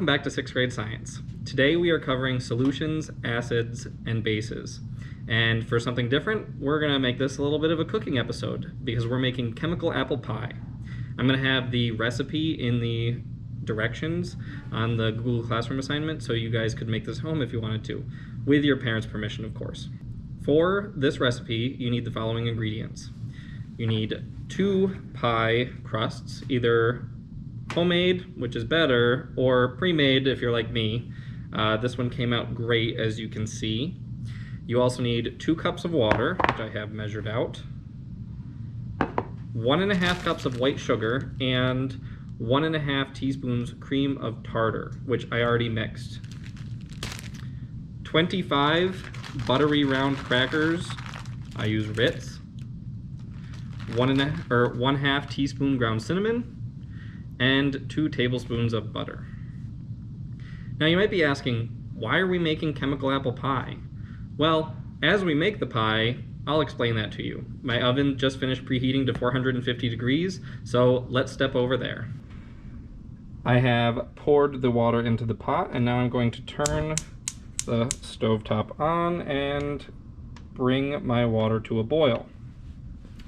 welcome back to 6th grade science. Today we are covering solutions, acids, and bases. And for something different, we're going to make this a little bit of a cooking episode because we're making chemical apple pie. I'm going to have the recipe in the directions on the Google Classroom assignment so you guys could make this home if you wanted to, with your parents' permission, of course. For this recipe, you need the following ingredients. You need 2 pie crusts, either homemade, which is better, or pre-made if you're like me. This one came out great, as you can see. You also need 2 cups of water, which I have measured out, 1.5 cups of white sugar, and 1.5 teaspoons cream of tartar, which I already mixed. 25 buttery round crackers. I use Ritz. 1/2 teaspoon ground cinnamon, and 2 tablespoons of butter. Now you might be asking, why are we making chemical apple pie? Well, as we make the pie, I'll explain that to you. My oven just finished preheating to 450 degrees, so let's step over there. I have poured the water into the pot, and now I'm going to turn the stovetop on and bring my water to a boil.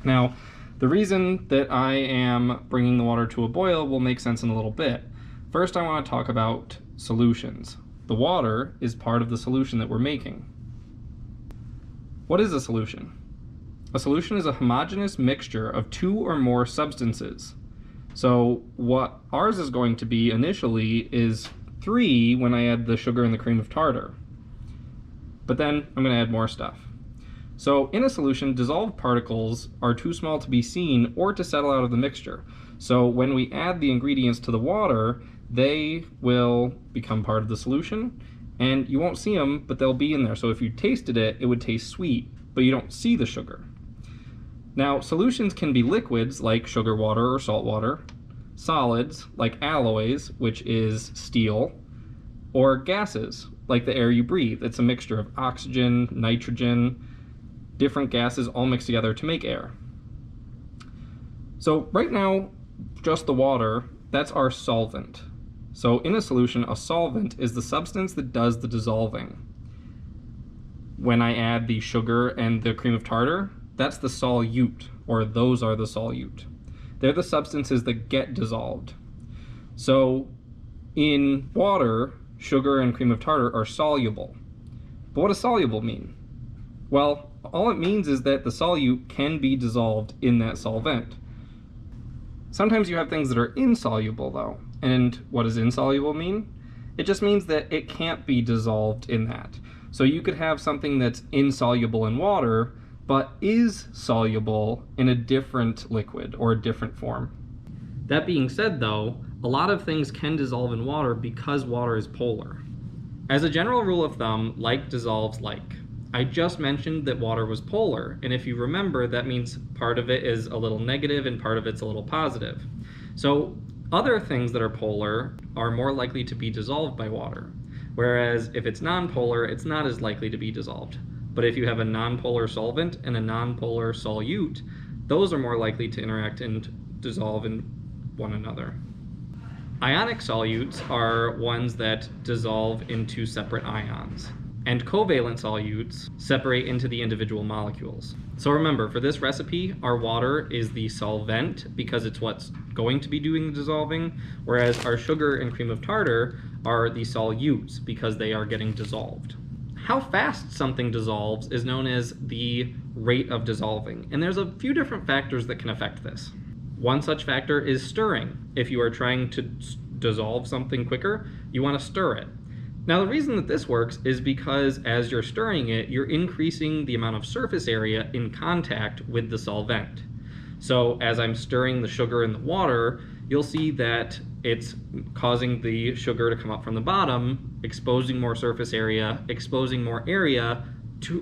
Now, the reason that I am bringing the water to a boil will make sense in a little bit. First, I want to talk about solutions. The water is part of the solution that we're making. What is a solution? A solution is a homogeneous mixture of 2 or more substances. So what ours is going to be initially is 3 when I add the sugar and the cream of tartar. But then I'm going to add more stuff. So in a solution, dissolved particles are too small to be seen or to settle out of the mixture. So when we add the ingredients to the water, they will become part of the solution, and you won't see them, but they'll be in there. So if you tasted it, it would taste sweet, but you don't see the sugar. Now, solutions can be liquids like sugar water or salt water, solids like alloys, which is steel, or gases like the air you breathe. It's a mixture of oxygen, nitrogen, different gases all mixed together to make air. So right now, just the water, that's our solvent. So in a solution, a solvent is the substance that does the dissolving. When I add the sugar and the cream of tartar, that's the solute, or those are the solute. They're the substances that get dissolved. So in water, sugar and cream of tartar are soluble. But what does soluble mean? Well, all it means is that the solute can be dissolved in that solvent. Sometimes you have things that are insoluble though. And what does insoluble mean? It just means that it can't be dissolved in that. So you could have something that's insoluble in water, but is soluble in a different liquid or a different form. That being said though, a lot of things can dissolve in water because water is polar. As a general rule of thumb, like dissolves like. I just mentioned that water was polar, and if you remember, that means part of it is a little negative and part of it's a little positive. So other things that are polar are more likely to be dissolved by water, whereas if it's nonpolar, it's not as likely to be dissolved. But if you have a nonpolar solvent and a nonpolar solute, those are more likely to interact and dissolve in one another. Ionic solutes are ones that dissolve into separate ions. And covalent solutes separate into the individual molecules. So remember, for this recipe, our water is the solvent because it's what's going to be doing the dissolving, whereas our sugar and cream of tartar are the solutes because they are getting dissolved. How fast something dissolves is known as the rate of dissolving, and there's a few different factors that can affect this. One such factor is stirring. If you are trying to dissolve something quicker, you want to stir it. Now the reason that this works is because as you're stirring it, you're increasing the amount of surface area in contact with the solvent. So as I'm stirring the sugar in the water, you'll see that it's causing the sugar to come up from the bottom, exposing more surface area, exposing more area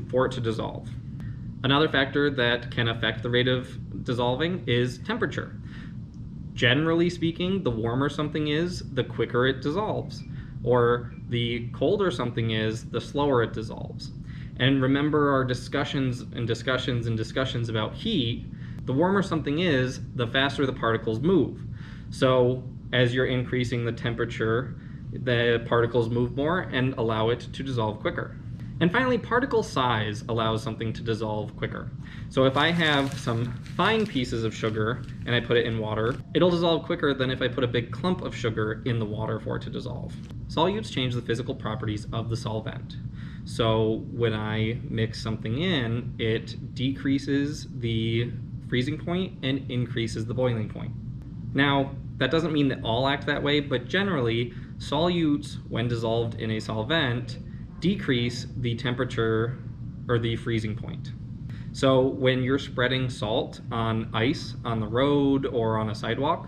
for it to dissolve. Another factor that can affect the rate of dissolving is temperature. Generally speaking, the warmer something is, the quicker it dissolves. Or the colder something is, the slower it dissolves. And remember our discussions about heat, the warmer something is, the faster the particles move. So as you're increasing the temperature, The particles move more and allow it to dissolve quicker. And finally, particle size allows something to dissolve quicker. So if I have some fine pieces of sugar and I put it in water, it'll dissolve quicker than if I put a big clump of sugar in the water for it to dissolve. Solutes change the physical properties of the solvent. So when I mix something in, it decreases the freezing point and increases the boiling point. Now, that doesn't mean that all act that way, but generally, solutes, when dissolved in a solvent, decrease the temperature or the freezing point. So when you're spreading salt on ice on the road or on a sidewalk,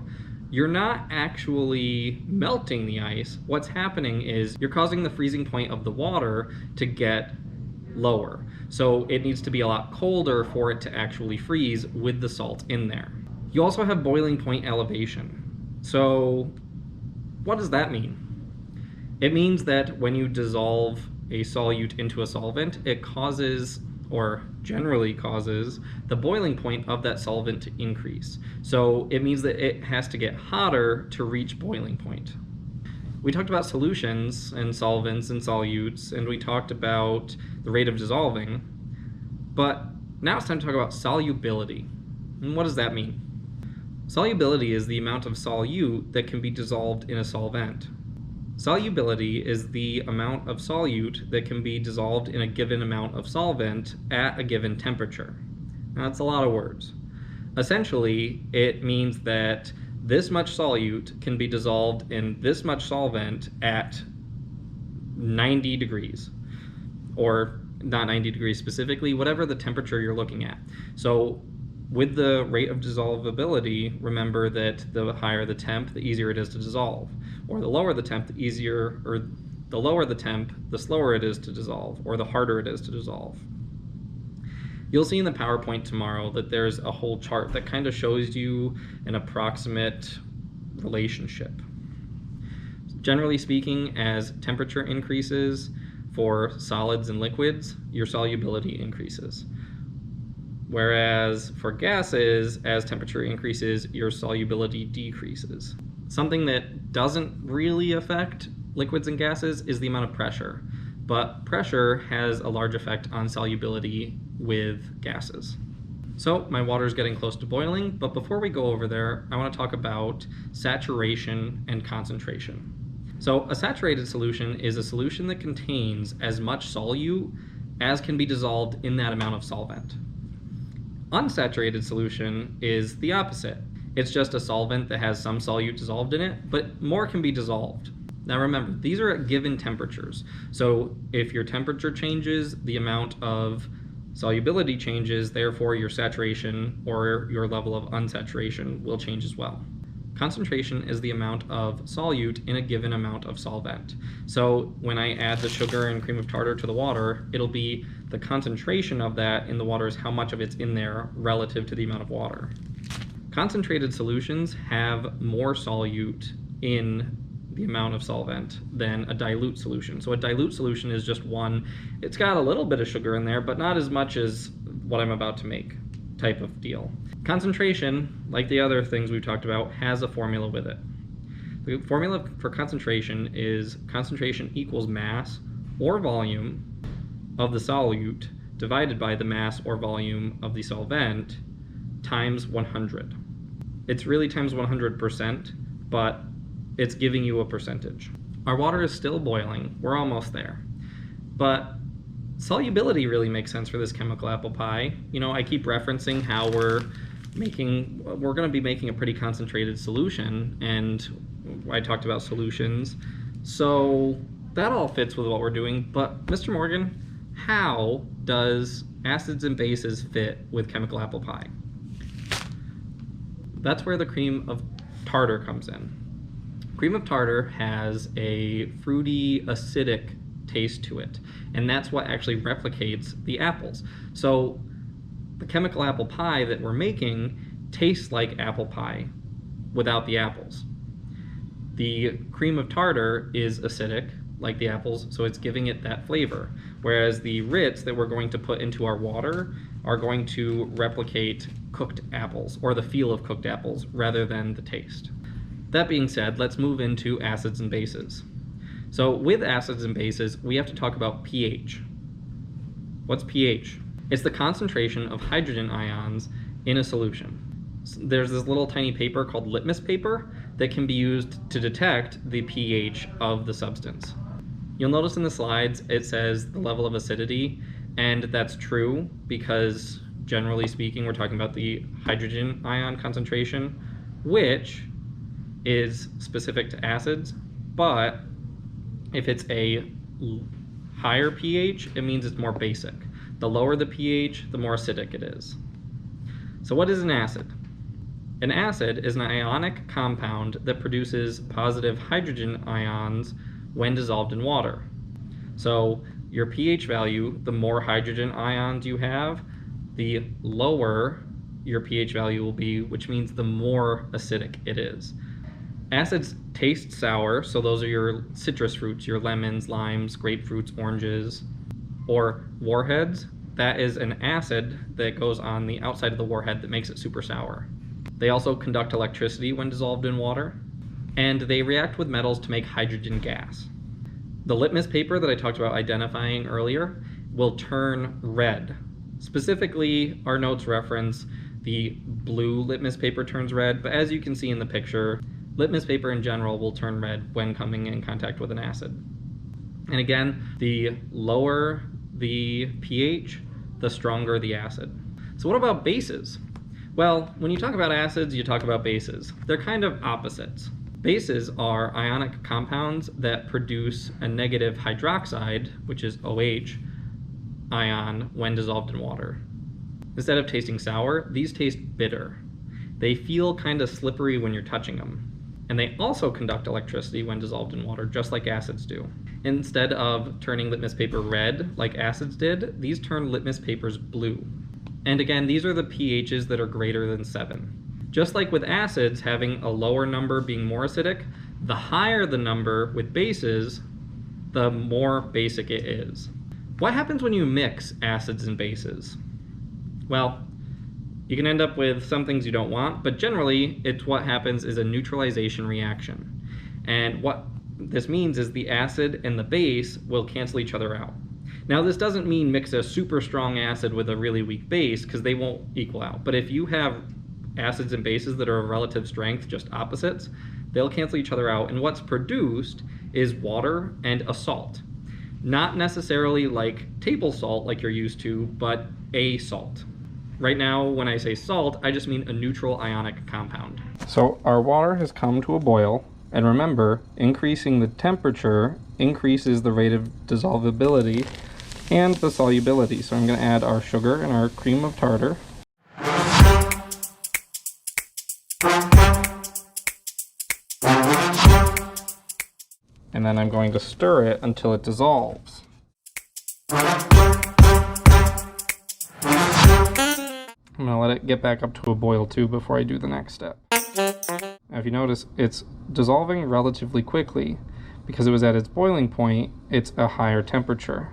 you're not actually melting the ice. What's happening is you're causing the freezing point of the water to get lower. So it needs to be a lot colder for it to actually freeze with the salt in there. You also have boiling point elevation. So what does that mean? It means that when you dissolve a solute into a solvent, it causes, or generally causes, the boiling point of that solvent to increase. So it means that it has to get hotter to reach boiling point. We talked about solutions and solvents and solutes, and we talked about the rate of dissolving, but now it's time to talk about solubility. And what does that mean? Solubility is the amount of solute that can be dissolved in a solvent. Solubility is the amount of solute that can be dissolved in a given amount of solvent at a given temperature. Now, that's a lot of words. Essentially, it means that this much solute can be dissolved in this much solvent at 90 degrees, or not 90 degrees specifically, whatever the temperature you're looking at. So with the rate of dissolvability, remember that the higher the temp, the easier it is to dissolve. Or the lower the temp, the easier, or the lower the temp, the slower it is to dissolve, or the harder it is to dissolve. You'll see in the PowerPoint tomorrow that there's a whole chart that kind of shows you an approximate relationship. Generally speaking, as temperature increases for solids and liquids, your solubility increases. Whereas for gases, as temperature increases, your solubility decreases. Something that doesn't really affect liquids and gases is the amount of pressure, but pressure has a large effect on solubility with gases. So my water is getting close to boiling, but before we go over there, I want to talk about saturation and concentration. So a saturated solution is a solution that contains as much solute as can be dissolved in that amount of solvent. Unsaturated solution is the opposite. It's just a solvent that has some solute dissolved in it, but more can be dissolved. Now remember, these are at given temperatures. So if your temperature changes, the amount of solubility changes, therefore your saturation or your level of unsaturation will change as well. Concentration is the amount of solute in a given amount of solvent. So when I add the sugar and cream of tartar to the water, it'll be the concentration of that in the water is how much of it's in there relative to the amount of water. Concentrated solutions have more solute in the amount of solvent than a dilute solution. So a dilute solution is just one, it's got a little bit of sugar in there, but not as much as what I'm about to make type of deal. Concentration, like the other things we've talked about, has a formula with it. The formula for concentration is concentration equals mass or volume of the solute divided by the mass or volume of the solvent times 100. It's really times 100%, but it's giving you a percentage. Our water is still boiling. We're almost there. But solubility really makes sense for this chemical apple pie. You know, I keep referencing how we're going to be making a pretty concentrated solution, and I talked about solutions. So that all fits with what we're doing, but Mr. Morgan, how does acids and bases fit with chemical apple pie? That's where the cream of tartar comes in. Cream of tartar has a fruity, acidic taste to it, and that's what actually replicates the apples. So the chemical apple pie that we're making tastes like apple pie without the apples. The cream of tartar is acidic, like the apples, so it's giving it that flavor, whereas the Ritz that we're going to put into our water are going to replicate cooked apples, or the feel of cooked apples, rather than the taste. That being said, let's move into acids and bases. So with acids and bases, we have to talk about pH. What's pH? It's the concentration of hydrogen ions in a solution. There's this little tiny paper called litmus paper that can be used to detect the pH of the substance. You'll notice in the slides it says the level of acidity, and that's true because generally speaking we're talking about the hydrogen ion concentration, which is specific to acids, but if it's a higher pH, it means it's more basic. The lower the pH, the more acidic it is. So what is an acid? An acid is an ionic compound that produces positive hydrogen ions when dissolved in water. So your pH value, the more hydrogen ions you have, the lower your pH value will be, which means the more acidic it is. Acids taste sour, so those are your citrus fruits, your lemons, limes, grapefruits, oranges. Or warheads, that is an acid that goes on the outside of the warhead that makes it super sour. They also conduct electricity when dissolved in water, and they react with metals to make hydrogen gas. The litmus paper that I talked about identifying earlier will turn red. Specifically, our notes reference the blue litmus paper turns red, but as you can see in the picture, litmus paper in general will turn red when coming in contact with an acid. And again, the lower the pH, the stronger the acid. So what about bases? Well, when you talk about acids, you talk about bases. They're kind of opposites. Bases are ionic compounds that produce a negative hydroxide, which is OH, ion when dissolved in water. Instead of tasting sour, these taste bitter. They feel kind of slippery when you're touching them. And they also conduct electricity when dissolved in water, just like acids do. Instead of turning litmus paper red, like acids did, these turn litmus papers blue. And again, these are the pHs that are greater than 7. Just like with acids, having a lower number being more acidic, the higher the number with bases, the more basic it is. What happens when you mix acids and bases? Well, you can end up with some things you don't want, but generally what happens is a neutralization reaction. And what this means is the acid and the base will cancel each other out. Now this doesn't mean mix a super strong acid with a really weak base, because they won't equal out. But if you have acids and bases that are of relative strength, just opposites, they'll cancel each other out, and what's produced is water and a salt. Not necessarily like table salt like you're used to, but a salt. Right now, when I say salt, I just mean a neutral ionic compound. So our water has come to a boil, and remember, increasing the temperature increases the rate of dissolvability and the solubility. So I'm going to add our sugar and our cream of tartar. And then I'm going to stir it until it dissolves. I'm going to let it get back up to a boil too before I do the next step. Now if you notice, it's dissolving relatively quickly. Because it was at its boiling point, it's a higher temperature.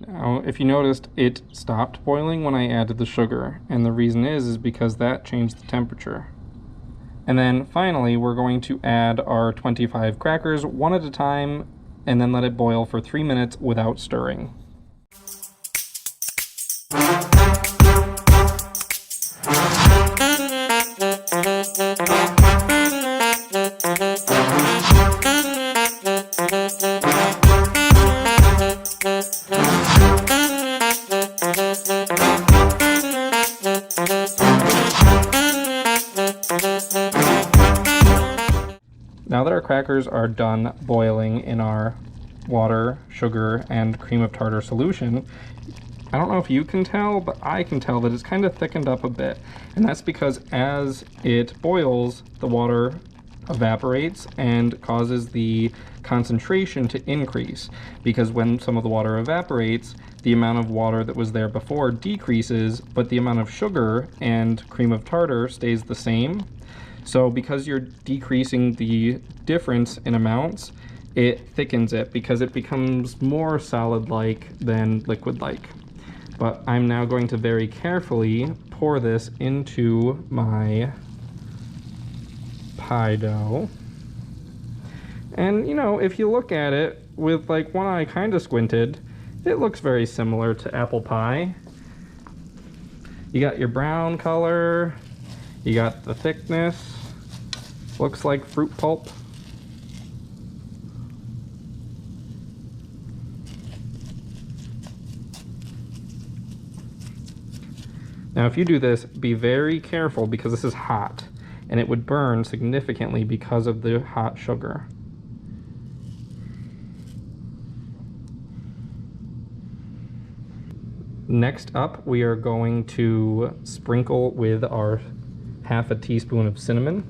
Now, if you noticed, it stopped boiling when I added the sugar, and the reason is because that changed the temperature. And then finally, we're going to add our 25 crackers one at a time, and then let it boil for 3 minutes without stirring. Now that our crackers are done boiling in our water, sugar, and cream of tartar solution, I don't know if you can tell, but I can tell that it's kind of thickened up a bit. And that's because as it boils, the water evaporates and causes the concentration to increase. Because when some of the water evaporates, the amount of water that was there before decreases, but the amount of sugar and cream of tartar stays the same. So because you're decreasing the difference in amounts, it thickens it because it becomes more solid-like than liquid-like. But I'm now going to very carefully pour this into my pie dough. And, you know, if you look at it with like one eye kind of squinted, it looks very similar to apple pie. You got your brown color, you got the thickness, looks like fruit pulp. Now if you do this, be very careful because this is hot and it would burn significantly because of the hot sugar. Next up, we are going to sprinkle with our half a teaspoon of cinnamon.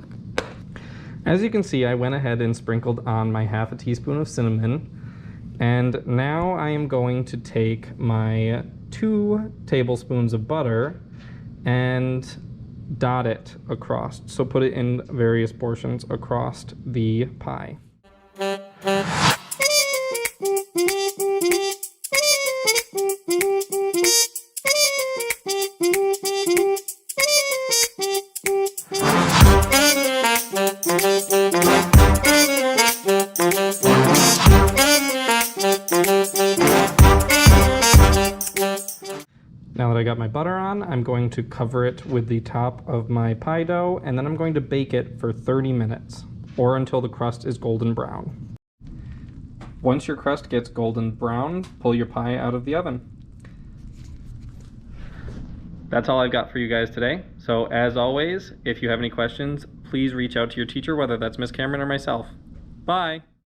As you can see, I went ahead and sprinkled on my half a teaspoon of cinnamon. And now I am going to take my 2 tablespoons of butter and dot it across. So put it in various portions across the pie. Now that I got my butter on, I'm going to cover it with the top of my pie dough, and then I'm going to bake it for 30 minutes, or until the crust is golden brown. Once your crust gets golden brown, pull your pie out of the oven. That's all I've got for you guys today. So as always, if you have any questions, please reach out to your teacher, whether that's Miss Cameron or myself. Bye!